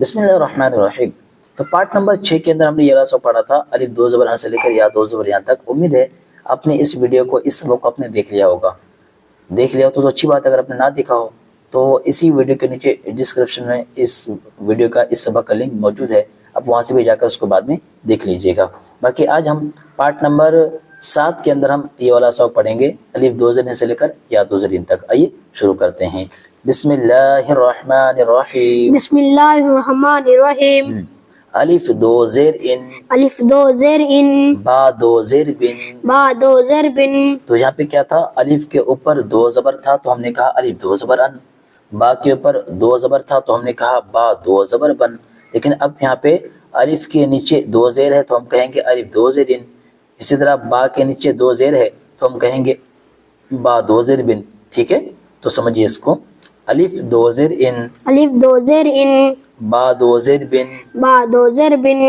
بسم اللہ الرحمن الرحیم۔ تو پارٹ نمبر 6 کے اندر ہم نے یہ والا سبق پڑھا تھا الف دو زبر سے لے کر یا دو زبر یہاں تک۔ امید ہے آپ نے اس ویڈیو کو، اس سبق کو آپ نے دیکھ لیا ہوگا۔ دیکھ لیا ہو تو اچھی بات ہے، اگر آپ نے نہ دیکھا ہو تو اسی ویڈیو کے نیچے ڈسکرپشن میں اس ویڈیو کا، اس سبق کا لنک موجود ہے، آپ وہاں سے بھی جا کر اس کو بعد میں دیکھ لیجئے گا۔ باقی آج ہم پارٹ نمبر 7 کے اندر ہم یہ والا سبق پڑھیں گے الف دو زبر سے لے کر یا دو زبر تک۔ آئیے شروع کرتے ہیں۔ بسم اللہ الرحمن الرحیم۔ بسم اللہ الرحمن الرحیم۔ الف دو زیر ان، الف دو زیر ان، با دو زیر بن۔ با دو زیر بن۔ تو یہاں پہ کیا تھا؟ الف کے اوپر دو زبر تھا تو ہم نے کہا الف دو زبر ان۔ با کے اوپر دو زبر تھا تو ہم نے کہا با دو زبر بن۔ لیکن اب یہاں پہ الف کے نیچے دو زیر ہے تو ہم کہیں گے الف دو زیر ان۔ اسی طرح با کے نیچے دو زیر ہے تو ہم کہیں گے با دو زیر بن۔ ٹھیک ہے، تو سمجھیے اس کو۔ الف دو زیر ان، الف دو زیر ان، با دو زیر بن، با دو زیر بن،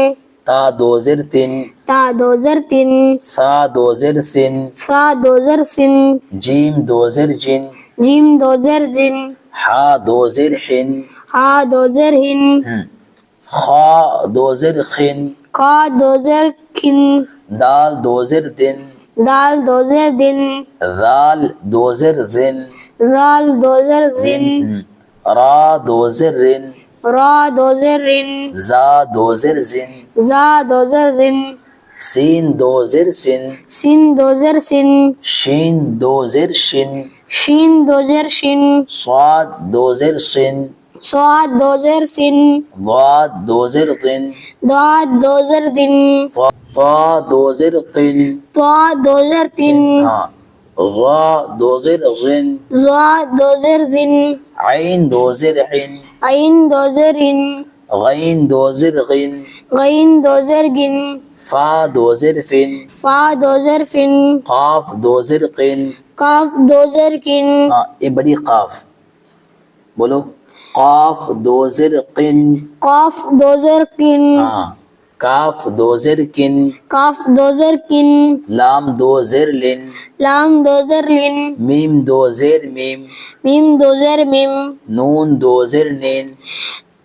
تا دو زیر تن، تا دو زیر تن، سا دو زیر سن، سا دو زیر سن، جیم دو زیر جن، جیم دو زیر جن، ہا دو زیر حن، ہا دو زیر ہن، خا دو زیر خن، کا دو زیر کھن، دال دو زیر دن، دال دو زیر دن، ذال دو زیر ذن، زال دو زیر زن، را دو زیر رن، را دو زیر رن، زا دو زیر زن، زا دو زیر زن، سین دو زیر سن، سین دو زیر سن، شین دو زیر شن، شین دو زیر شن، صاد دو زیر سن، صاد دو زیر سن، ضاد دو زیر ضن، ضاد دو زیر دن، طا دو زیر طن، طا دو زیر تن، ہاں، ظا دو زیر ظن، ضا دو زیر زن، عین دو زیر عن، عین دو زیر ان، غین دو زیر غن، غین دو زیر گن، فا دو زیر فن، فا دو زیر فن، قاف دو زیر قن، کاف دو زیر کن، ہاں یہ بڑی قاف، بولو قاف دو زیر قن، قاف دو زیر کن، ہاں، کاف دو زیر کن، کاف دو زیر کن، لام دو زیر لن، لام دو زیر لن، میم دو زیر میم، میم دو زیر میم، نون دو زیر نین،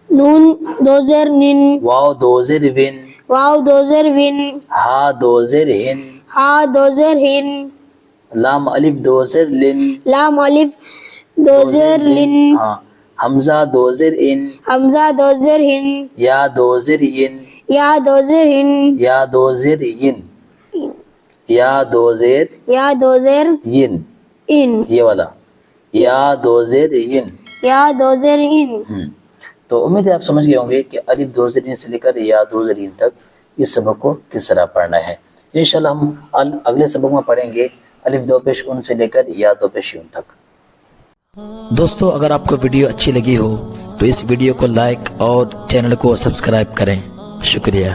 نون دو زیر نن، واو دو زیر ون، واو دو زیر ون، ہا دو زیر ہن، ہا دو زیر ہن، لام الف دو زیر لن، لام الف دو زیر لن، ہاں، حمزہ دو زیر ان، حمزہ دو زیر ہن، یا دو زیر ین، یا دو زیر ہن، یا دو زیر ین، یا دو زیر یا دو زیر ین، ان، یہ والا یا دو زیر ین۔ یا دو زیر ان۔ تو امید ہے آپ سمجھ گئے ہوں گے کہ الف دو زیر سے لے کر یا دو زیر تک اس سبق کو کس طرح پڑھنا ہے۔ انشاءاللہ ہم اگلے سبق میں پڑھیں گے الف دو پیش ان سے لے کر یا دو پیش یون تک۔ دوستو اگر آپ کو ویڈیو اچھی لگی ہو تو اس ویڈیو کو لائک اور چینل کو سبسکرائب کریں۔ شکریہ۔